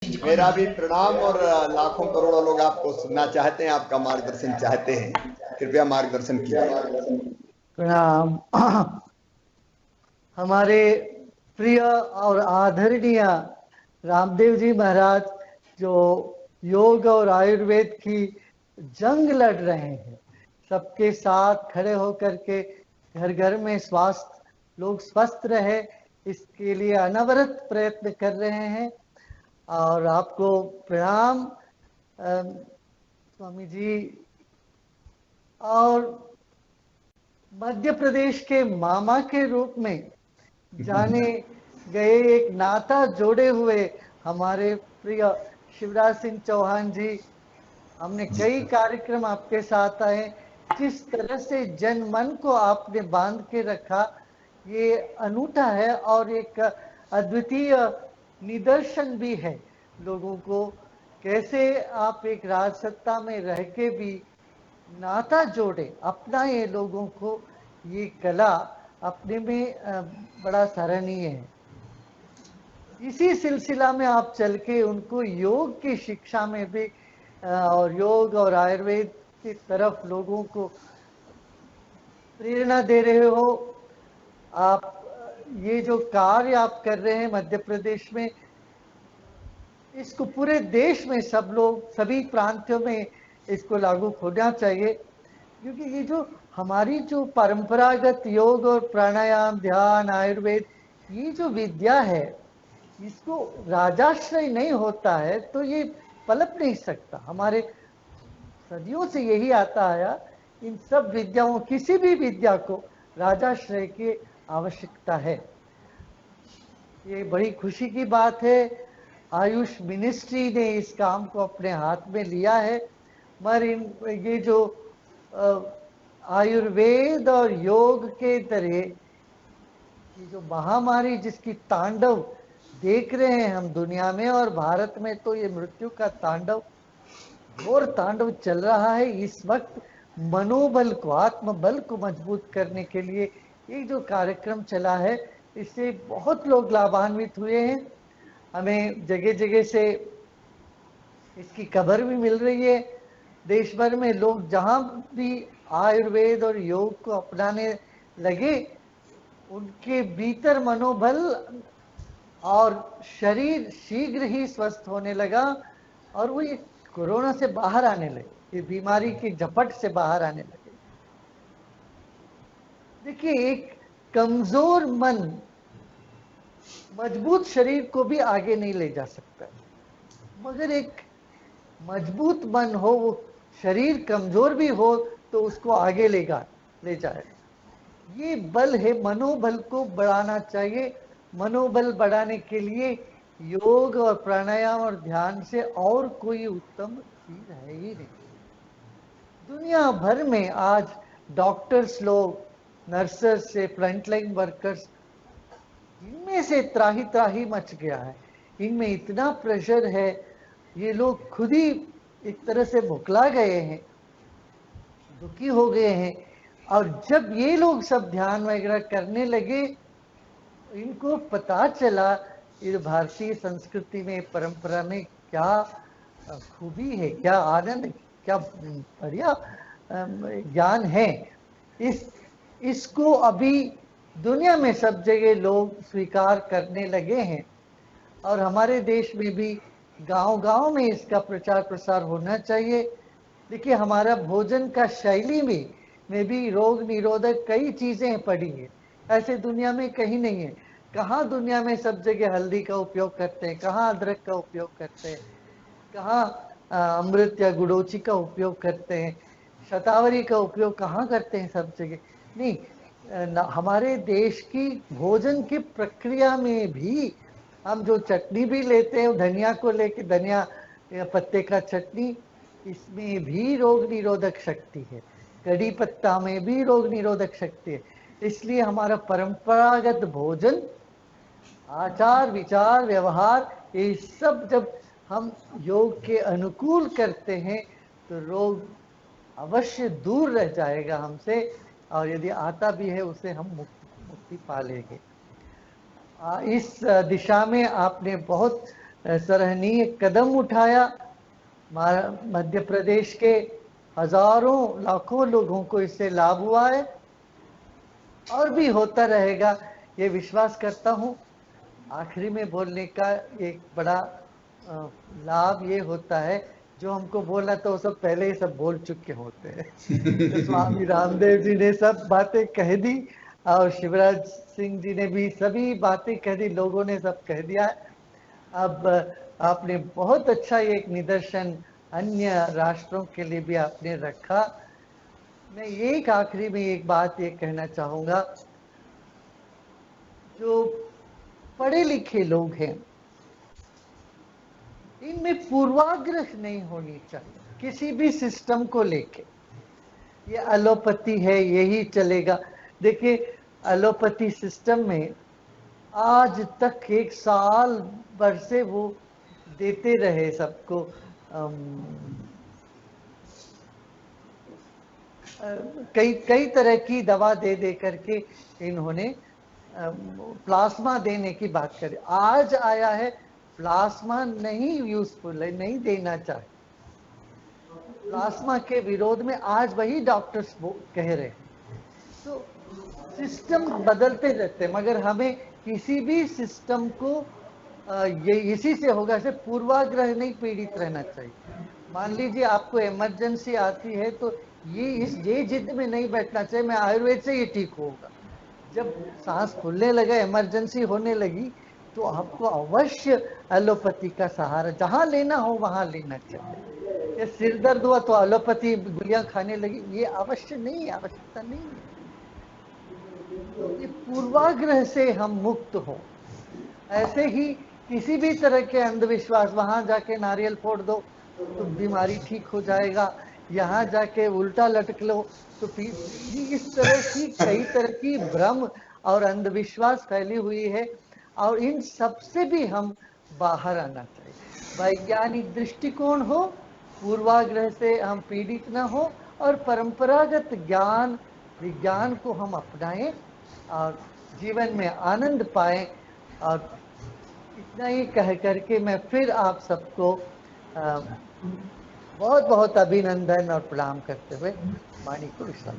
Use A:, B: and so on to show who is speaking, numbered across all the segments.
A: मेरा भी प्रणाम। और लाखों करोड़ों लोग आपको सुनना चाहते हैं, आपका मार्गदर्शन चाहते हैं। कृपया मार्गदर्शन कीजिए।
B: प्रणाम। हमारे प्रिय और आदरणीय रामदेव जी महाराज जो योग और आयुर्वेद की जंग लड़ रहे हैं, सबके साथ खड़े होकर के घर घर में स्वास्थ्य लोग स्वस्थ रहे, इसके लिए अनवरत प्रयत्न कर रहे हैं। और आपको प्रणाम स्वामी जी। और मध्य प्रदेश के मामा के रूप में जाने गए एक नाता जोड़े हुए हमारे प्रिय शिवराज सिंह चौहान जी, हमने कई कार्यक्रम आपके साथ आए। जिस तरह से जन मन को आपने बांध के रखा, ये अनूठा है और एक अद्वितीय निदर्शन भी है लोगों को, कैसे आप एक राजसत्ता में रह के भी नाता जोड़े, अपनाए लोगों को। ये कला अपने में बड़ा सराहनीय है। इसी सिलसिला में आप चल के उनको योग की शिक्षा में भी और योग और आयुर्वेद की तरफ लोगों को प्रेरणा दे रहे हो। आप ये जो कार्य आप कर रहे हैं मध्य प्रदेश में, इसको पूरे देश में सब लोग, सभी प्रांतों में इसको लागू होना चाहिए। क्योंकि ये जो हमारी जो परंपरागत योग और प्राणायाम, ध्यान, आयुर्वेद, ये जो विद्या है, इसको राजाश्रय नहीं होता है तो ये पलप नहीं सकता। हमारे सदियों से यही आता आया, इन सब विद्याओं, किसी भी विद्या को राजाश्रय की आवश्यकता है। ये बड़ी खुशी की बात है। आयुष मिनिस्ट्री ने इस काम को अपने हाथ में लिया है। मगर ये जो आयुर्वेद और योग के तरह ये जो महामारी जिसकी तांडव देख रहे हैं हम दुनिया में, और भारत में तो ये मृत्यु का तांडव, घोर तांडव चल रहा है इस वक्त। मनोबल को, आत्मबल को मजबूत करने के लिए ये जो कार्यक्रम चला है, इससे बहुत लोग लाभान्वित हुए हैं। हमें जगह जगह से इसकी खबर भी मिल रही है। देश भर में लोग जहां भी आयुर्वेद और योग को अपनाने लगे, उनके भीतर मनोबल और शरीर शीघ्र ही स्वस्थ होने लगा और वो ये कोरोना से बाहर आने लगे, ये बीमारी की झपट से बाहर आने लगे। देखिए, एक कमजोर मन मजबूत शरीर को भी आगे नहीं ले जा सकता, मगर एक मजबूत मन हो, वो शरीर कमजोर भी हो तो उसको आगे ले जाएगा। ये बल है, मनोबल को बढ़ाना चाहिए। मनोबल बढ़ाने के लिए योग और प्राणायाम और ध्यान से और कोई उत्तम चीज है ही नहीं। दुनिया भर में आज डॉक्टर्स लोग, नर्सेस से फ्रंटलाइन वर्कर्स, इनमें से त्राही त्राही मच गया है। इनमें इतना प्रेशर है, ये लोग खुद ही एक तरह से भुखला गए हैं, दुखी हो गए हैं। और जब ये लोग सब ध्यान वगैरह करने लगे, इनको पता चला ये भारतीय संस्कृति में, परंपरा में क्या खूबी है, क्या आनंद, क्या बढ़िया ज्ञान है। इसको अभी दुनिया में सब जगह लोग स्वीकार करने लगे हैं। और हमारे देश में भी गांव-गांव में इसका प्रचार प्रसार होना चाहिए। देखिए, हमारा भोजन का शैली में भी रोग निरोधक कई चीजें पड़ी है, ऐसे दुनिया में कहीं नहीं है। कहाँ दुनिया में सब जगह हल्दी का उपयोग करते हैं, कहाँ अदरक का उपयोग करते हैं, कहाँ अमृत या गुड़ोची का उपयोग करते हैं, शतावरी का उपयोग कहाँ करते हैं, सब जगह नहीं। हमारे देश की भोजन की प्रक्रिया में भी हम जो चटनी भी लेते हैं, धनिया को लेके, धनिया पत्ते का चटनी, इसमें भी रोग निरोधक शक्ति है। कड़ी पत्ता में भी रोग निरोधक शक्ति है। इसलिए हमारा परंपरागत भोजन, आचार विचार व्यवहार, ये सब जब हम योग के अनुकूल करते हैं तो रोग अवश्य दूर रह जाएगा हमसे, और यदि आता भी है उसे हम मुक्ति पा लेंगे। इस दिशा में आपने बहुत सराहनीय कदम उठाया। मध्य प्रदेश के हजारों लाखों लोगों को इससे लाभ हुआ है और भी होता रहेगा, ये विश्वास करता हूँ। आखिरी में बोलने का एक बड़ा लाभ ये होता है, जो हमको बोलना तो सब पहले ही सब बोल चुके होते हैं। तो स्वामी रामदेव जी ने सब बातें कह दी और शिवराज सिंह जी ने भी सभी बातें कह दी, लोगों ने सब कह दिया है। अब आपने बहुत अच्छा एक निदर्शन अन्य राष्ट्रों के लिए भी आपने रखा। मैं एक आखिरी में एक बात ये कहना चाहूंगा, जो पढ़े लिखे लोग हैं इनमें पूर्वाग्रह नहीं होनी चाहिए किसी भी सिस्टम को लेके। ये एलोपैथी है यही चलेगा। देखिए एलोपैथी सिस्टम में आज तक 1 साल भर से वो देते रहे सबको कई तरह की दवा दे दे करके इन्होंने प्लाज्मा देने की बात करी। आज आया है प्लाज्मा नहीं यूजफुल है, नहीं देना चाहिए। प्लाज्मा के विरोध में आज वही डॉक्टर्स कह रहे हैं। तो सिस्टम बदलते रहते हैं, मगर हमें किसी भी सिस्टम को ये इसी से होगा, से पूर्वाग्रह नहीं पीड़ित रहना चाहिए। मान लीजिए आपको इमरजेंसी आती है तो ये जिद में नहीं बैठना चाहिए मैं आयुर्वेद से ये ठीक होगा। जब सांस फूलने लगा, इमरजेंसी होने लगी, तो आपको अवश्य एलोपैथी का सहारा जहां लेना हो वहां लेना चाहिए। ये सिर दर्द हुआ तो एलोपैथी गोलियां खाने लगी, ये अवश्य नहीं है, आवश्यकता नहीं है। तो ये पूर्वाग्रह से हम मुक्त हो। ऐसे ही किसी भी तरह के अंधविश्वास, वहां जाके नारियल फोड़ दो तो बीमारी ठीक हो जाएगा, यहाँ जाके उल्टा लटक लो तो फिर इस तरह की कई तरह की भ्रम और अंधविश्वास फैली हुई है, और इन सब से भी हम बाहर आना चाहिए। वैज्ञानिक दृष्टिकोण हो, पूर्वाग्रह से हम पीड़ित न हो, और परंपरागत ज्ञान विज्ञान को हम अपनाएं और जीवन में आनंद पाएं। और इतना ही कह करके मैं फिर आप सबको बहुत बहुत अभिनंदन और प्रणाम करते हुए वाणी को विश्राम।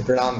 A: प्रणाम।